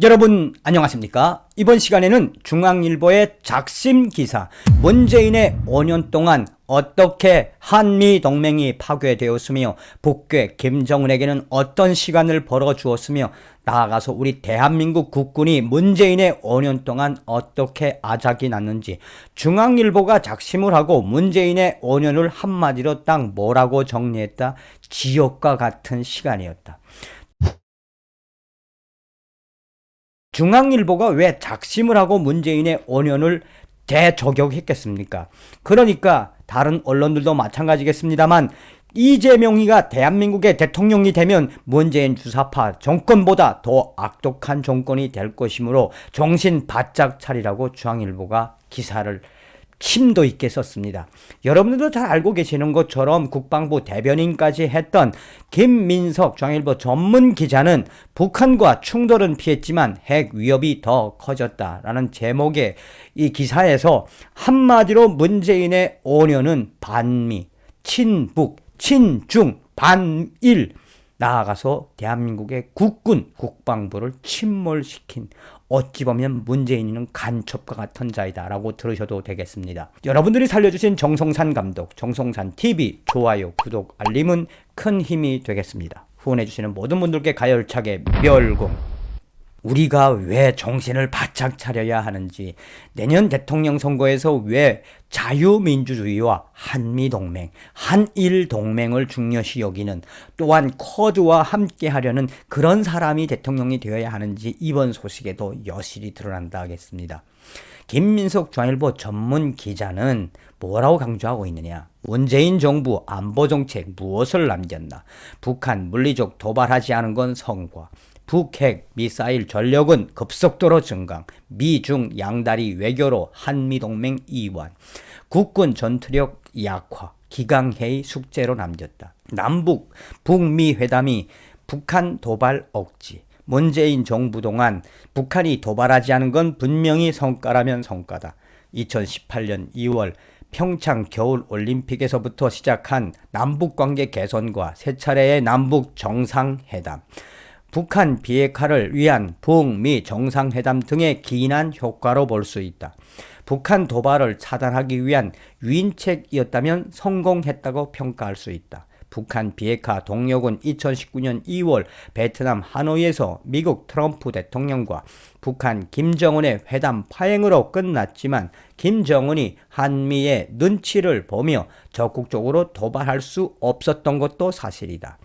여러분 안녕하십니까? 이번 시간에는 중앙일보의 작심 기사 문재인의 5년 동안 어떻게 한미동맹이 파괴되었으며 북괴 김정은에게는 어떤 시간을 벌어주었으며 나아가서 우리 대한민국 국군이 문재인의 5년 동안 어떻게 아작이 났는지 중앙일보가 작심을 하고 문재인의 5년을 한마디로 딱 뭐라고 정리했다? 지옥과 같은 시간이었다. 중앙일보가 왜 작심을 하고 문재인의 5년을 대저격했겠습니까? 그러니까 다른 언론들도 마찬가지겠습니다만 이재명이가 대한민국의 대통령이 되면 문재인 주사파 정권보다 더 악독한 정권이 될 것이므로 정신 바짝 차리라고 중앙일보가 기사를 심도 있게 썼습니다. 여러분들도 잘 알고 계시는 것처럼 국방부 대변인까지 했던 김민석 중앙일보 전문 기자는 북한과 충돌은 피했지만 핵 위협이 더 커졌다라는 제목의 이 기사에서 한마디로 문재인의 5년은 반미, 친북, 친중, 반일 나아가서 대한민국의 국군, 국방부를 침몰시킨 어찌 보면 문재인은 간첩과 같은 자이다 라고 들으셔도 되겠습니다. 여러분들이 살려주신 정성산 감독, 정성산 TV 좋아요, 구독, 알림은 큰 힘이 되겠습니다. 후원해주시는 모든 분들께 가열차게 멸공. 우리가 왜 정신을 바짝 차려야 하는지, 내년 대통령 선거에서 왜 자유민주주의와 한미동맹, 한일동맹을 중요시 여기는, 또한 쿼드와 함께 하려는 그런 사람이 대통령이 되어야 하는지 이번 소식에도 여실히 드러난다 하겠습니다. 김민석 중앙일보 전문 기자는 뭐라고 강조하고 있느냐? 문재인 정부 안보정책 무엇을 남겼나? 북한 물리적 도발하지 않은 건 성과. 북핵 미사일 전력은 급속도로 증강, 미중 양다리 외교로 한미동맹 이완, 국군 전투력 약화, 기강회의 숙제로 남겼다. 남북, 북미 회담이 북한 도발 억지. 문재인 정부 동안 북한이 도발하지 않은 건 분명히 성과라면 성과다. 2018년 2월 평창 겨울올림픽에서부터 시작한 남북관계 개선과 세 차례의 남북 정상회담, 북한 비핵화를 위한 북미 정상회담 등의 기인한 효과로 볼 수 있다. 북한 도발을 차단하기 위한 유인책이었다면 성공했다고 평가할 수 있다. 북한 비핵화 동력은 2019년 2월 베트남 하노이에서 미국 트럼프 대통령과 북한 김정은의 회담 파행으로 끝났지만 김정은이 한미의 눈치를 보며 적극적으로 도발할 수 없었던 것도 사실이다.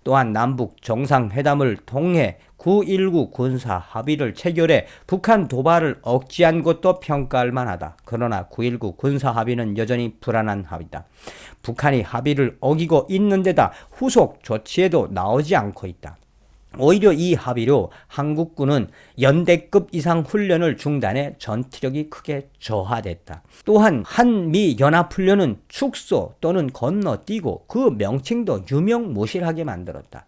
또한 남북 정상회담을 통해 9.19 군사 합의를 체결해 북한 도발을 억제한 것도 평가할 만하다. 그러나 9.19 군사 합의는 여전히 불안한 합의다. 북한이 합의를 어기고 있는 데다 후속 조치에도 나오지 않고 있다. 오히려 이 합의로 한국군은 연대급 이상 훈련을 중단해 전투력이 크게 저하됐다. 또한 한미연합훈련은 축소 또는 건너뛰고 그 명칭도 유명무실하게 만들었다.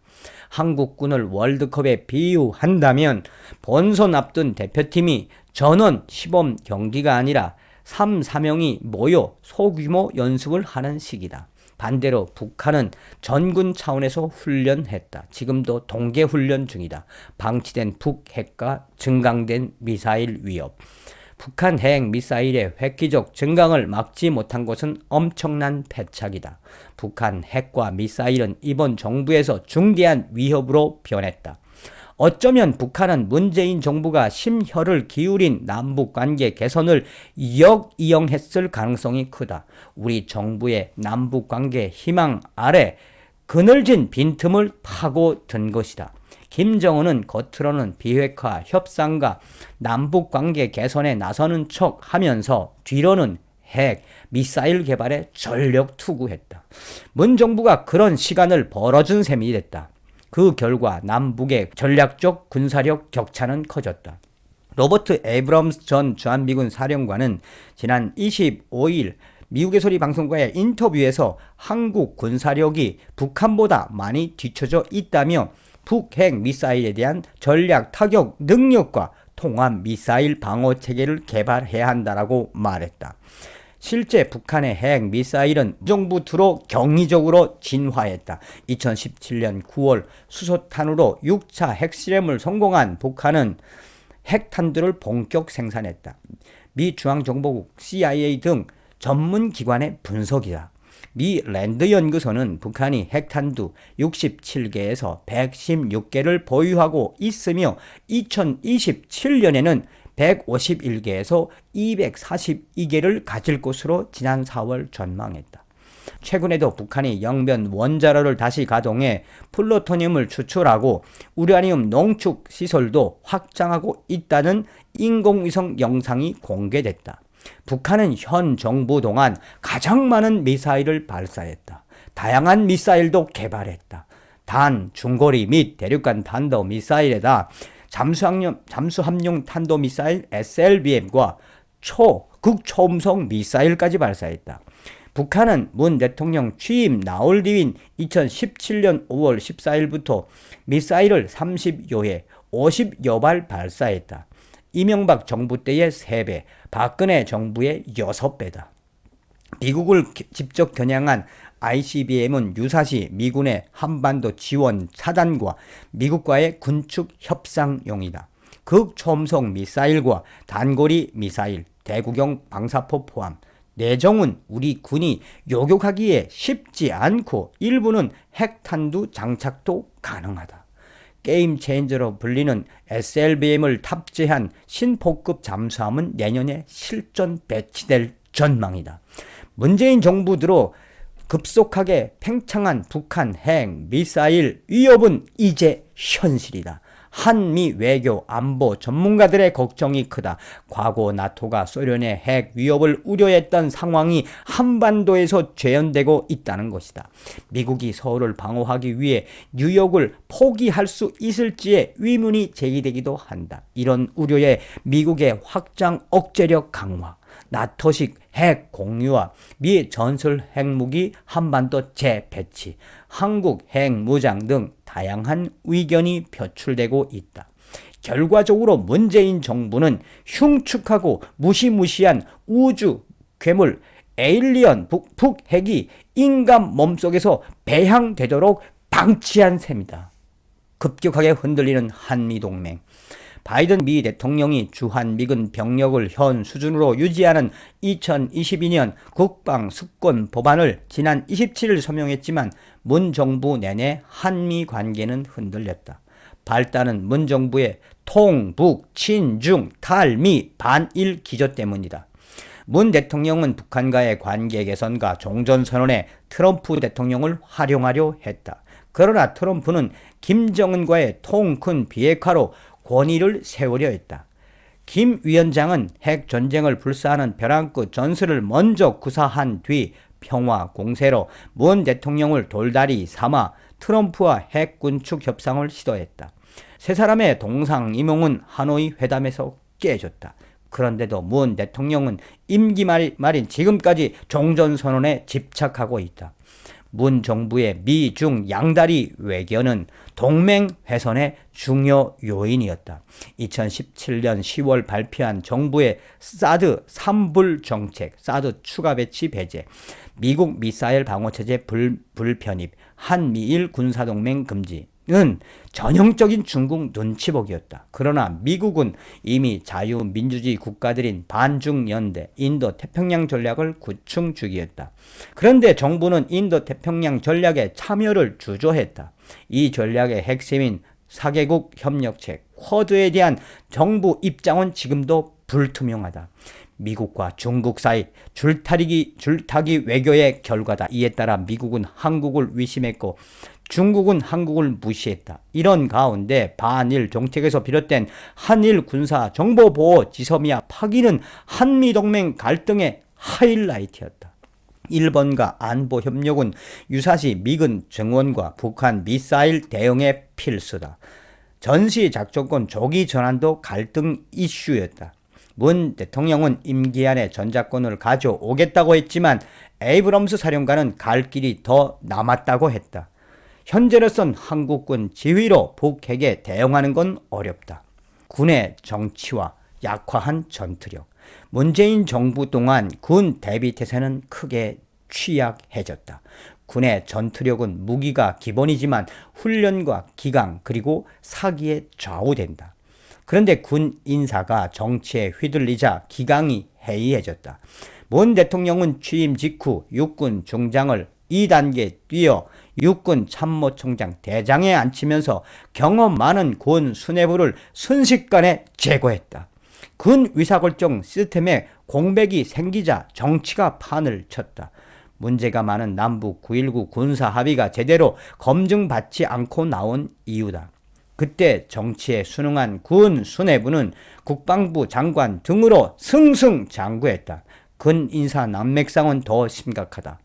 한국군을 월드컵에 비유한다면 본선 앞둔 대표팀이 전원 시범 경기가 아니라 3, 4명이 모여 소규모 연습을 하는 시기다. 반대로 북한은 전군 차원에서 훈련했다. 지금도 동계훈련 중이다. 방치된 북핵과 증강된 미사일 위협. 북한 핵 미사일의 획기적 증강을 막지 못한 것은 엄청난 패착이다. 북한 핵과 미사일은 이번 정부에서 중대한 위협으로 변했다. 어쩌면 북한은 문재인 정부가 심혈을 기울인 남북관계 개선을 역이용했을 가능성이 크다. 우리 정부의 남북관계 희망 아래 그늘진 빈틈을 파고든 것이다. 김정은은 겉으로는 비핵화 협상과 남북관계 개선에 나서는 척 하면서 뒤로는 핵, 미사일 개발에 전력 투구했다. 문 정부가 그런 시간을 벌어준 셈이 됐다. 그 결과 남북의 전략적 군사력 격차는 커졌다. 로버트 에이브럼스 전 주한미군 사령관은 지난 25일 미국의 소리 방송과의 인터뷰에서 한국 군사력이 북한보다 많이 뒤처져 있다며 북핵 미사일에 대한 전략 타격 능력과 통합 미사일 방어 체계를 개발해야 한다라고 말했다. 실제 북한의 핵 미사일은 정부투로 경이적으로 진화했다. 2017년 9월 수소탄으로 6차 핵실험을 성공한 북한은 핵탄두를 본격 생산했다. 미 중앙정보국 CIA 등 전문 기관의 분석이다. 미 랜드 연구소는 북한이 핵탄두 67개에서 116개를 보유하고 있으며 2027년에는 151개에서 242개를 가질 것으로 지난 4월 전망했다. 최근에도 북한이 영변 원자로를 다시 가동해 플루토늄을 추출하고 우라늄 농축 시설도 확장하고 있다는 인공위성 영상이 공개됐다. 북한은 현 정부 동안 가장 많은 미사일을 발사했다. 다양한 미사일도 개발했다. 단, 중거리 및 대륙간 탄도 미사일에다 잠수함용 탄도미사일 SLBM과 극초음속 미사일까지 발사했다. 북한은 문 대통령 취임 나흘 뒤인 2017년 5월 14일부터 미사일을 30여 회, 50여 발 발사했다. 이명박 정부 때의 3배, 박근혜 정부의 6배다. 미국을 직접 겨냥한 ICBM은 유사시 미군의 한반도 지원 차단과 미국과의 군축 협상용이다. 극초음속 미사일과 단거리 미사일, 대구경 방사포 포함 내정은 우리 군이 요격하기에 쉽지 않고 일부는 핵탄두 장착도 가능하다. 게임 체인저로 불리는 SLBM을 탑재한 신포급 잠수함은 내년에 실전 배치될 전망이다. 문재인 정부 들어 급속하게 팽창한 북한 핵 미사일 위협은 이제 현실이다. 한미 외교 안보 전문가들의 걱정이 크다. 과거 나토가 소련의 핵 위협을 우려했던 상황이 한반도에서 재현되고 있다는 것이다. 미국이 서울을 방어하기 위해 뉴욕을 포기할 수 있을지에 의문이 제기되기도 한다. 이런 우려에 미국의 확장 억제력 강화, 나토식 핵 공유와 미 전술 핵무기 한반도 재배치, 한국 핵무장 등 다양한 의견이 표출되고 있다. 결과적으로 문재인 정부는 흉측하고 무시무시한 우주 괴물 에일리언 북핵이 인간 몸속에서 배양되도록 방치한 셈이다. 급격하게 흔들리는 한미동맹. 바이든 미 대통령이 주한미군 병력을 현 수준으로 유지하는 2022년 국방수권 법안을 지난 27일 서명했지만 문 정부 내내 한미 관계는 흔들렸다. 발단은 문 정부의 통북, 친중, 탈미, 반일 기조 때문이다. 문 대통령은 북한과의 관계 개선과 종전선언에 트럼프 대통령을 활용하려 했다. 그러나 트럼프는 김정은과의 통 큰 비핵화로 권위를 세우려 했다. 김 위원장은 핵 전쟁을 불사하는 벼랑 끝 전술을 먼저 구사한 뒤 평화 공세로 문 대통령을 돌다리 삼아 트럼프와 핵 군축 협상을 시도했다. 세 사람의 동상이몽은 하노이 회담에서 깨졌다. 그런데도 문 대통령은 임기 말인 지금까지 종전선언에 집착하고 있다. 문 정부의 미중 양다리 외교는 동맹 훼손의 중요 요인이었다. 2017년 10월 발표한 정부의 사드 3불 정책, 사드 추가 배치 배제, 미국 미사일 방어체제 불편입, 한미일 군사동맹 금지는 전형적인 중국 눈치보기였다. 그러나 미국은 이미 자유민주주의 국가들인 반중연대, 인도태평양 전략을 구축 중이었다. 그런데 정부는 인도태평양 전략에 참여를 주저했다. 이 전략의 핵심인 4개국 협력체 쿼드에 대한 정부 입장은 지금도 불투명하다. 미국과 중국 사이 줄타기 외교의 결과다. 이에 따라 미국은 한국을 위심했고 중국은 한국을 무시했다. 이런 가운데 반일 정책에서 비롯된 한일 군사 정보보호 지소미아 파기는 한미동맹 갈등의 하이라이트였다. 일본과 안보 협력은 유사시 미군 증원과 북한 미사일 대응에 필수다. 전시 작전권 조기 전환도 갈등 이슈였다. 문 대통령은 임기 안에 전작권을 가져오겠다고 했지만 에이브럼스 사령관은 갈 길이 더 남았다고 했다. 현재로선 한국군 지휘로 북핵에 대응하는 건 어렵다. 군의 정치와 약화한 전투력. 문재인 정부 동안 군 대비태세는 크게 취약해졌다. 군의 전투력은 무기가 기본이지만 훈련과 기강 그리고 사기에 좌우된다. 그런데 군 인사가 정치에 휘둘리자 기강이 해이해졌다. 문 대통령은 취임 직후 육군 중장을 2단계 뛰어 육군 참모총장 대장에 앉히면서 경험 많은 군 수뇌부를 순식간에 제거했다. 군 의사결정 시스템에 공백이 생기자 정치가 판을 쳤다. 문제가 많은 남북 9.19 군사 합의가 제대로 검증받지 않고 나온 이유다. 그때 정치에 순응한 군 수뇌부는 국방부 장관 등으로 승승장구했다. 군 인사 난맥상은 더 심각하다.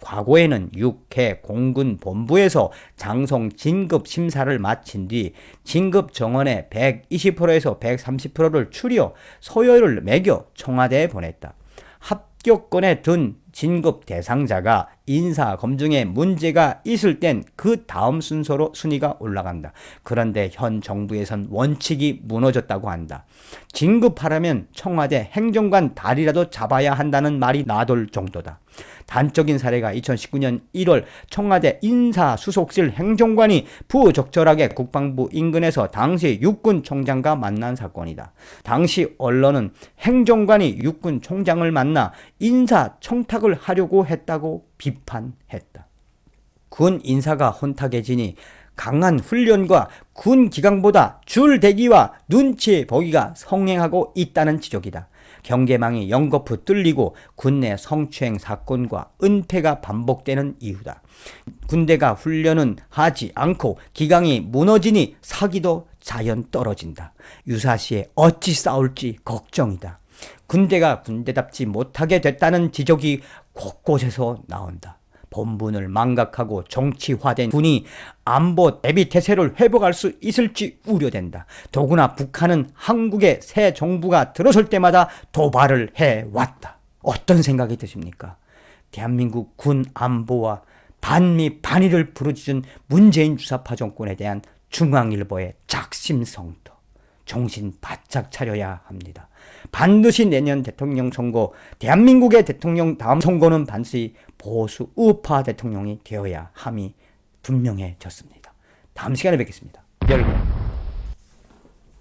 과거에는 육해 공군 본부에서 장성 진급 심사를 마친 뒤 진급 정원의 120%에서 130%를 추려 서열을 매겨 청와대에 보냈다. 합격권에 든 진급 대상자가 인사 검증에 문제가 있을 땐 그 다음 순서로 순위가 올라간다. 그런데 현 정부에선 원칙이 무너졌다고 한다. 진급하려면 청와대 행정관 다리라도 잡아야 한다는 말이 나돌 정도다. 단적인 사례가 2019년 1월 청와대 인사수석실 행정관이 부적절하게 국방부 인근에서 당시 육군총장과 만난 사건이다. 당시 언론은 행정관이 육군총장을 만나 인사청탁을 하려고 했다고 비판했다. 군 인사가 혼탁해지니 강한 훈련과 군 기강보다 줄대기와 눈치 보기가 성행하고 있다는 지적이다. 경계망이 연거푸 뚫리고 군내 성추행 사건과 은폐가 반복되는 이유다. 군대가 훈련은 하지 않고 기강이 무너지니 사기도 자연 떨어진다. 유사시에 어찌 싸울지 걱정이다. 군대가 군대답지 못하게 됐다는 지적이 곳곳에서 나온다. 본분을 망각하고 정치화된 군이 안보 대비 태세를 회복할 수 있을지 우려된다. 더구나 북한은 한국의 새 정부가 들어설 때마다 도발을 해왔다. 어떤 생각이 드십니까? 대한민국 군 안보와 반미 반의를 부르짖은 문재인 주사파 정권에 대한 중앙일보의 작심성도 정신 바짝 차려야 합니다. 반드시 내년 대통령 선거, 대한민국의 대통령 다음 선거는 반드시 보수 우파 대통령이 되어야 함이 분명해졌습니다. 다음 시간에 뵙겠습니다. 열공.